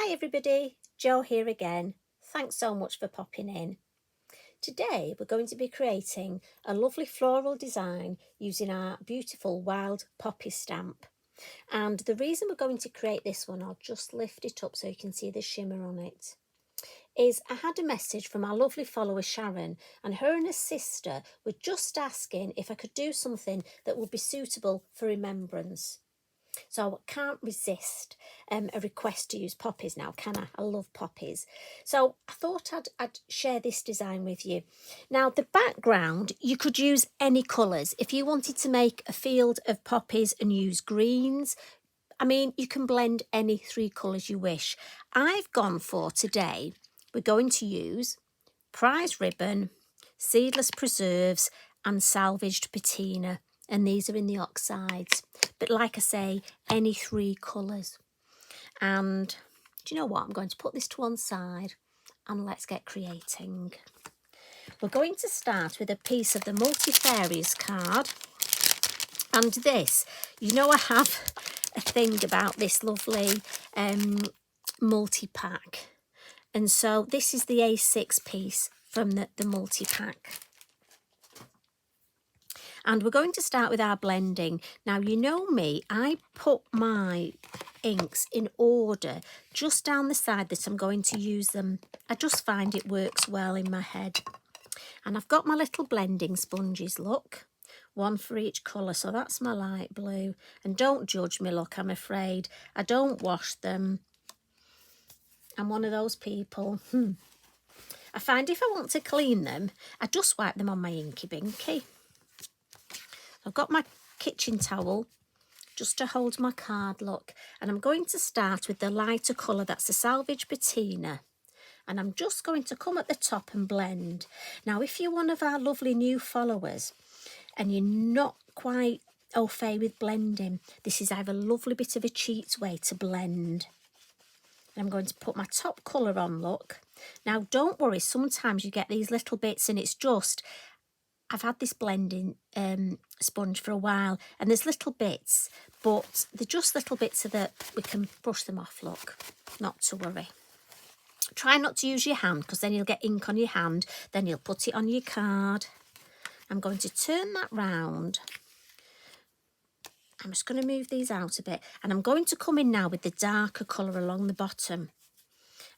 Hi everybody, Jo here again. Thanks so much for popping in. Today we're going to be creating a lovely floral design using our beautiful wild poppy stamp. And the reason we're going to create this one, I'll just lift it up so you can see the shimmer on it, is I had a message from our lovely follower Sharon, and her and her sister were just asking if I could do something that would be suitable for remembrance. So I can't resist a request to use poppies now, can I? I love poppies. So I thought I'd share this design with you. Now, the background, you could use any colours. If you wanted to make a field of poppies and use greens, I mean, you can blend any three colours you wish. I've gone for today, we're going to use prize ribbon, seedless preserves and salvaged patina. And these are in the oxides. But like I say, any three colours. And do you know what? I'm going to put this to one side and let's get creating. We're going to start with a piece of the Multifarious card. And this, you know, I have a thing about this lovely multi-pack. And so this is the A6 piece from the multi-pack. And we're going to start with our blending. Now, you know me, I put my inks in order just down the side that I'm going to use them. I just find it works well in my head. And I've got my little blending sponges, look. One for each colour, so that's my light blue. And don't judge me, look, I'm afraid. I don't wash them. I'm one of those people. I find if I want to clean them, I just wipe them on my inky binky. I've got my kitchen towel just to hold my card, look, and I'm going to start with the lighter colour, that's the Salvaged Patina, and I'm just going to come at the top and blend. Now, if you're one of our lovely new followers and you're not quite au fait with blending, this is either a lovely bit of a cheat way to blend. And I'm going to put my top colour on, look. Now, don't worry, sometimes you get these little bits and it's just, I've had this blending sponge for a while and there's little bits, but they're just little bits so that we can brush them off, look, not to worry. Try not to use your hand because then you'll get ink on your hand, then you'll put it on your card. I'm going to turn that round. I'm just going to move these out a bit and I'm going to come in now with the darker colour along the bottom.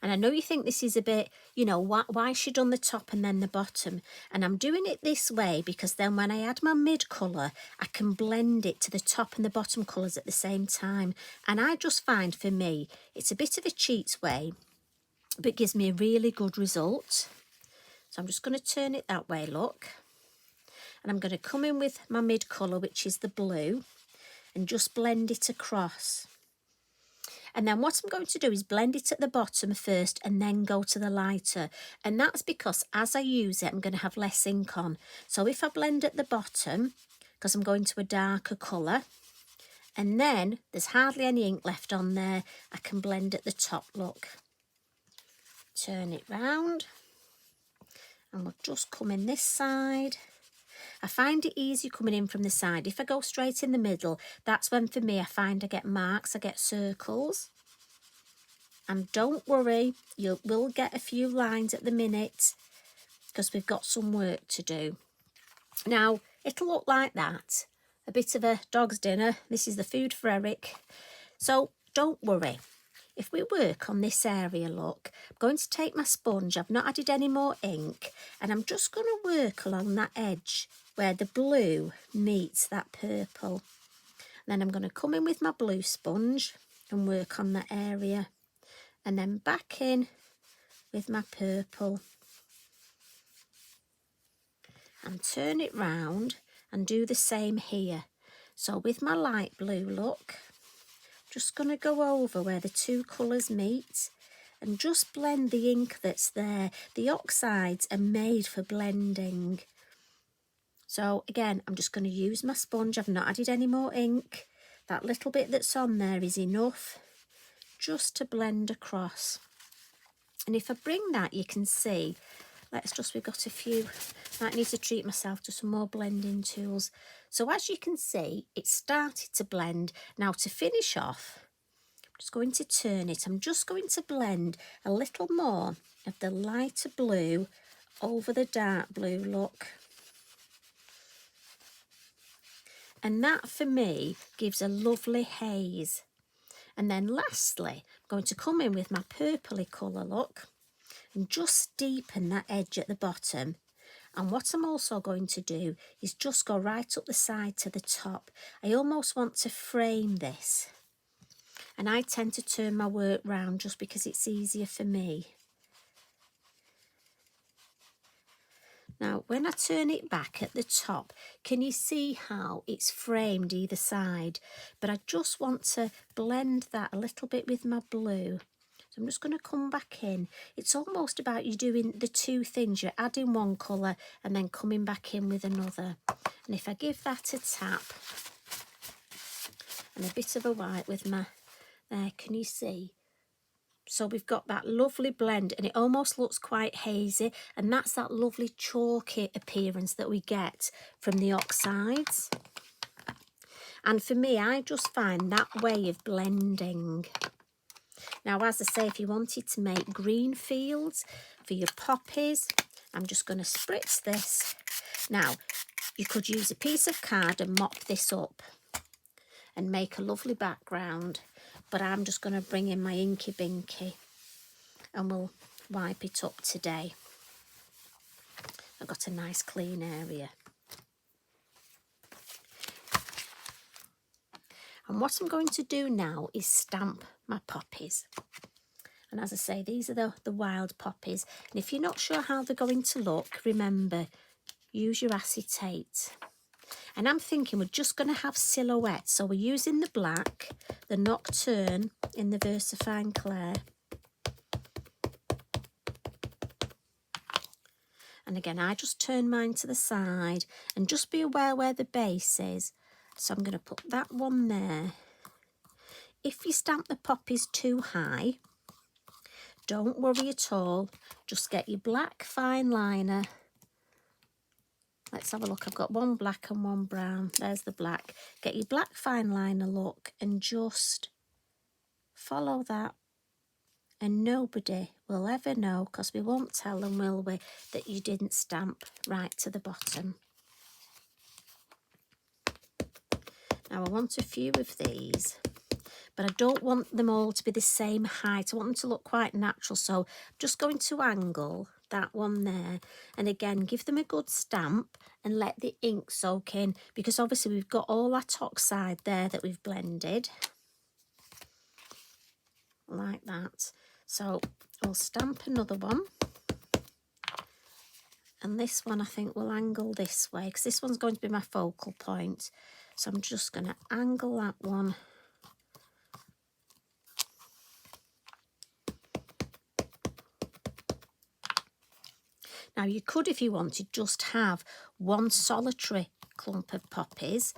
And I know you think this is a bit, you know, why has she done the top and then the bottom? And I'm doing it this way because then when I add my mid colour, I can blend it to the top and the bottom colours at the same time. And I just find for me, it's a bit of a cheat way, but gives me a really good result. So I'm just going to turn it that way, look. And I'm going to come in with my mid colour, which is the blue, and just blend it across. And then what I'm going to do is blend it at the bottom first and then go to the lighter. And that's because as I use it, I'm going to have less ink on. So if I blend at the bottom, because I'm going to a darker colour, and then there's hardly any ink left on there, I can blend at the top, look. Turn it round. And we'll just come in this side. I find it easy coming in from the side. If I go straight in the middle, that's when for me I find I get marks, I get circles. And don't worry, you will get a few lines at the minute because we've got some work to do. Now, it'll look like that. A bit of a dog's dinner. This is the food for Eric. So don't worry. If we work on this area, look, I'm going to take my sponge. I've not added any more ink. And I'm just going to work along that edge where the blue meets that purple. Then I'm going to come in with my blue sponge and work on that area. And then back in with my purple. And turn it round and do the same here. So with my light blue, look, just going to go over where the two colours meet and just blend the ink that's there. The oxides are made for blending. So again, I'm just going to use my sponge. I've not added any more ink. That little bit that's on there is enough just to blend across. And if I bring that, you can see, we've got a few, might need to treat myself to some more blending tools. So as you can see, it started to blend. Now to finish off, Just going to turn it. I'm just going to blend a little more of the lighter blue over the dark blue, look. And that for me gives a lovely haze. And then lastly, I'm going to come in with my purpley colour, look, and just deepen that edge at the bottom. And what I'm also going to do is just go right up the side to the top. I almost want to frame this. And I tend to turn my work round just because it's easier for me. Now, when I turn it back at the top, can you see how it's framed either side? But I just want to blend that a little bit with my blue. So I'm just going to come back in. It's almost about you doing the two things. You're adding one colour and then coming back in with another. And if I give that a tap and a bit of a white with my, there, can you see? So we've got that lovely blend and it almost looks quite hazy, and that's that lovely chalky appearance that we get from the oxides. And for me, I just find that way of blending. Now, as I say, if you wanted to make green fields for your poppies, I'm just going to spritz this. Now, you could use a piece of card and mop this up and make a lovely background. But I'm just going to bring in my inky binky and we'll wipe it up today. I've got a nice clean area. And what I'm going to do now is stamp my poppies. And as I say, these are the wild poppies. And if you're not sure how they're going to look, remember, use your acetate. And I'm thinking we're just going to have silhouettes. So we're using the black, the Nocturne in the Versafine Clair. And again, I just turn mine to the side and just be aware where the base is. So I'm going to put that one there. If you stamp the poppies too high, don't worry at all. Just get your black fine liner. Let's have a look. I've got one black and one brown. There's the black. Get your black fine liner, look, and just follow that. And nobody will ever know, because we won't tell them, will we, that you didn't stamp right to the bottom. Now I want a few of these, but I don't want them all to be the same height. I want them to look quite natural. So I'm just going to angle that one there. And again, give them a good stamp and let the ink soak in, because obviously we've got all that oxide there that we've blended. Like that. So we'll stamp another one. And this one I think we'll angle this way, because this one's going to be my focal point. So I'm just going to angle that one. Now you could, if you wanted, just have one solitary clump of poppies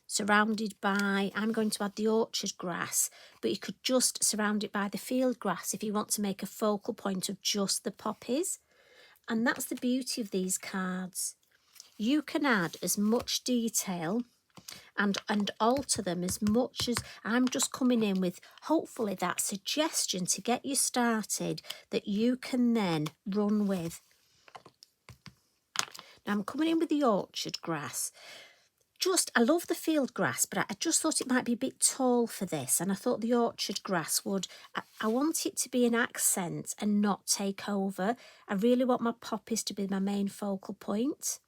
surrounded by, I'm going to add the orchard grass, but you could just surround it by the field grass if you want to make a focal point of just the poppies. And that's the beauty of these cards. You can add as much detail and alter them as much as I'm just coming in with, hopefully, that suggestion to get you started that you can then run with. Now I'm coming in with the orchard grass. I love the field grass, but I just thought it might be a bit tall for this, and I thought the orchard grass would, I want it to be an accent and not take over. I really want my poppies to be my main focal point.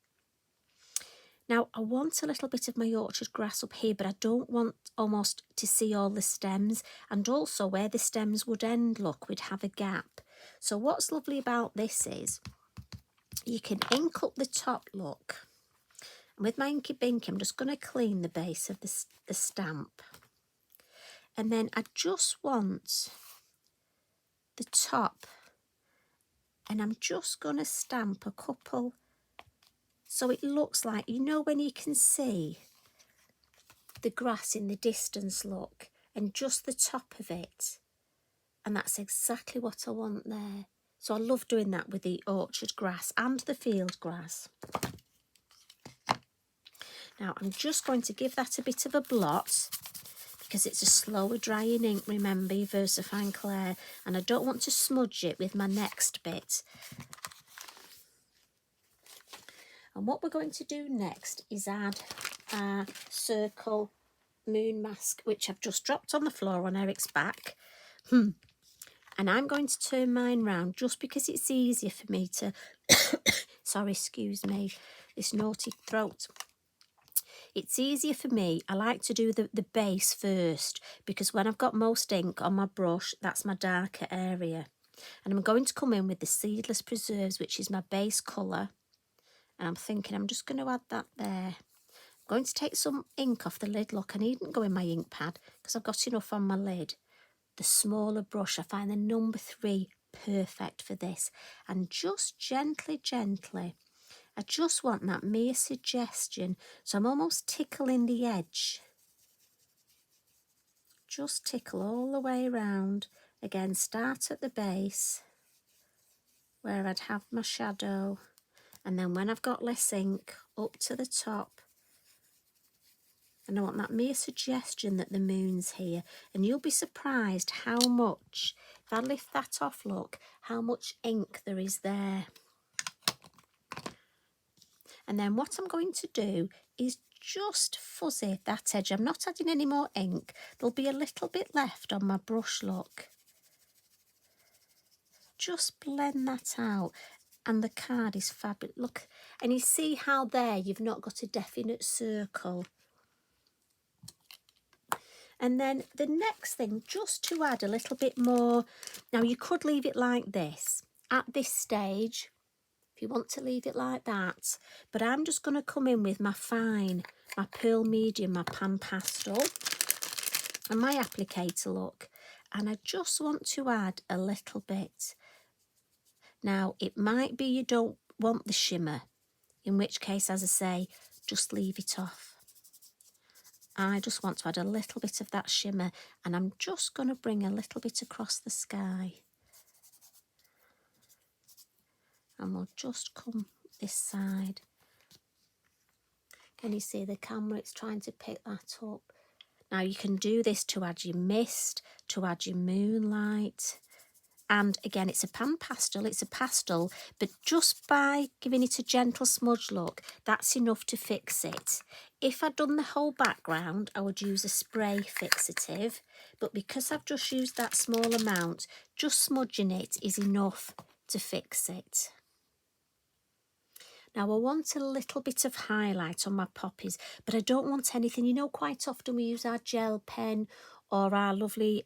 Now, I want a little bit of my orchard grass up here, but I don't want almost to see all the stems, and also where the stems would end, look, we'd have a gap. So what's lovely about this is you can ink up the top, look. And with my inky binky, I'm just going to clean the base of the stamp. And then I just want the top, and I'm just going to stamp a couple. So it looks like, you know, when you can see the grass in the distance, look, and just the top of it. And that's exactly what I want there. So I love doing that with the orchard grass and the field grass. Now I'm just going to give that a bit of a blot, because it's a slower drying ink, remember, your Versafine Clair, and I don't want to smudge it with my next bit. And what we're going to do next is add our circle moon mask, which I've just dropped on the floor on Eric's back. And I'm going to turn mine round just because it's easier for me to, sorry, excuse me, this naughty throat. It's easier for me. I like to do the base first because when I've got most ink on my brush, that's my darker area. And I'm going to come in with the Seedless Preserves, which is my base colour. And I'm thinking I'm just going to add that there. I'm going to take some ink off the lid. Look, I needn't go in my ink pad because I've got enough on my lid. The smaller brush, I find the number 3 perfect for this. And just gently, I just want that mere suggestion. So I'm almost tickling the edge. Just tickle all the way around. Again, start at the base where I'd have my shadow. And then when I've got less ink, up to the top. And I want that mere suggestion that the moon's here. And you'll be surprised how much, if I lift that off, look, how much ink there is there. And then what I'm going to do is just fuzzy that edge. I'm not adding any more ink. There'll be a little bit left on my brush, look. Just blend that out. And the card is fabulous. Look, and you see how there you've not got a definite circle. And then the next thing, just to add a little bit more. Now, you could leave it like this. At this stage, if you want to leave it like that. But I'm just going to come in with my fine, my Pearl Medium, my PanPastel, and my applicator, look. And I just want to add a little bit. Now, it might be you don't want the shimmer, in which case, as I say, just leave it off. I just want to add a little bit of that shimmer, and I'm just going to bring a little bit across the sky. And we'll just come this side. Can you see the camera? It's trying to pick that up. Now you can do this to add your mist, to add your moonlight. And again, it's a PanPastel, it's a pastel, but just by giving it a gentle smudge look, that's enough to fix it. If I'd done the whole background, I would use a spray fixative, but because I've just used that small amount, just smudging it is enough to fix it. Now I want a little bit of highlight on my poppies, but I don't want anything. You know, quite often we use our gel pen or our lovely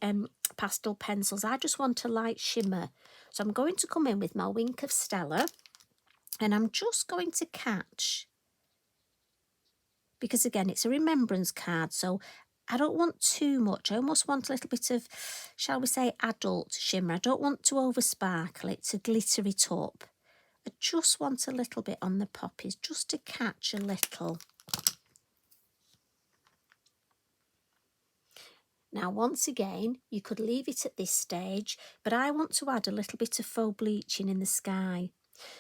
pastel pencils. I just want a light shimmer. So I'm going to come in with my Wink of Stella, and I'm just going to catch, because again, it's a remembrance card, so I don't want too much. I almost want a little bit of, shall we say, adult shimmer. I don't want to over sparkle it, to glitter it up. I just want a little bit on the poppies, just to catch a little. Now, once again, you could leave it at this stage, but I want to add a little bit of faux bleaching in the sky.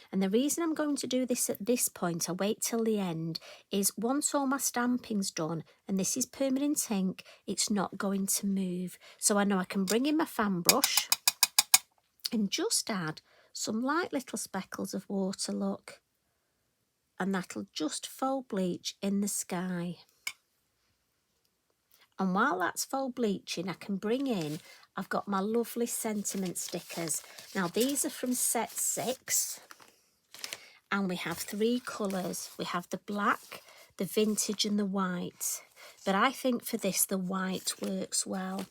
And the reason I'm going to do this at this point, I wait till the end, is once all my stamping's done, and this is permanent ink, it's not going to move. So I know I can bring in my fan brush and just add some light little speckles of water, look. And that'll just faux bleach in the sky. And while that's faux bleaching, I can bring in, I've got my lovely sentiment stickers. Now, these are from set 6. And we have 3 colours. We have the black, the vintage and the white. But I think for this, the white works well.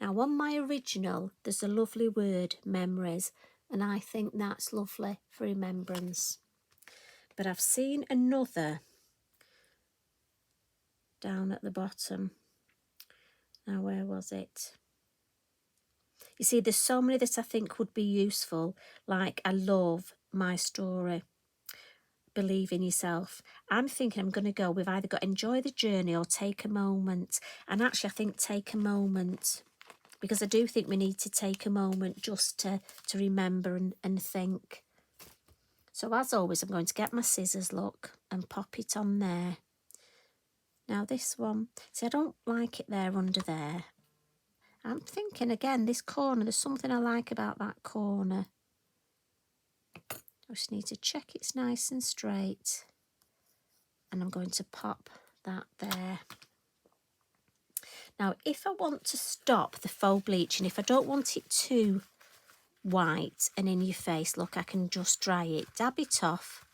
Now, on my original, there's a lovely word, memories. And I think that's lovely for remembrance. But I've seen another down at the bottom. Now, where was it? You see, there's so many that I think would be useful, like I love my story, believe in yourself. I'm thinking I'm going to go with either got enjoy the journey or take a moment. And actually, I think take a moment, because I do think we need to take a moment just to remember and think. So as always, I'm going to get my scissors, look, and pop it on there. Now this one, see, I don't like it there under there. I'm thinking again, this corner, there's something I like about that corner. I just need to check it's nice and straight. And I'm going to pop that there. Now, if I want to stop the faux bleaching, if I don't want it too white and in your face, look, I can just dry it, dab it off.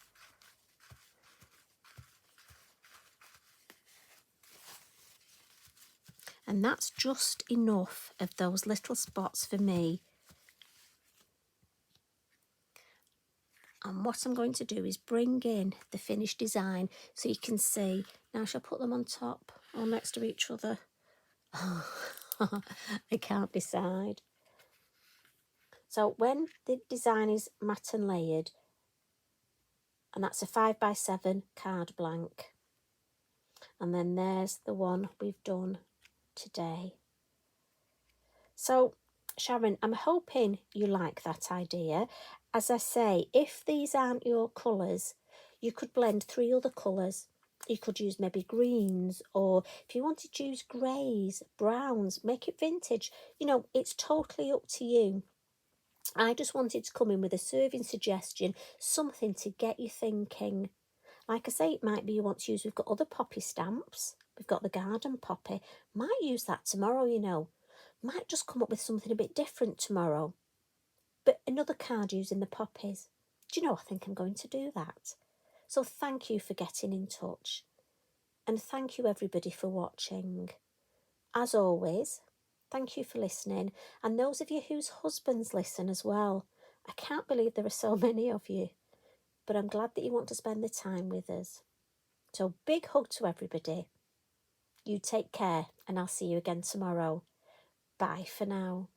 And that's just enough of those little spots for me. And what I'm going to do is bring in the finished design so you can see. Now, shall I put them on top or next to each other? I can't decide. So when the design is matte and layered, and that's a 5x7 card blank. And then there's the one we've done today. So, Sharon, I'm hoping you like that idea. As I say, if these aren't your colours, you could blend 3 other colours. You could use maybe greens, or if you wanted to use greys, browns, make it vintage. You know, it's totally up to you. I just wanted to come in with a serving suggestion, something to get you thinking. Like I say, it might be you want to use, we've got other poppy stamps. We've got the garden poppy. Might use that tomorrow, you know. Might just come up with something a bit different tomorrow. But another card using the poppies. Do you know, I think I'm going to do that. So thank you for getting in touch. And thank you everybody for watching. As always, thank you for listening. And those of you whose husbands listen as well. I can't believe there are so many of you. But I'm glad that you want to spend the time with us. So big hug to everybody. You take care and I'll see you again tomorrow. Bye for now.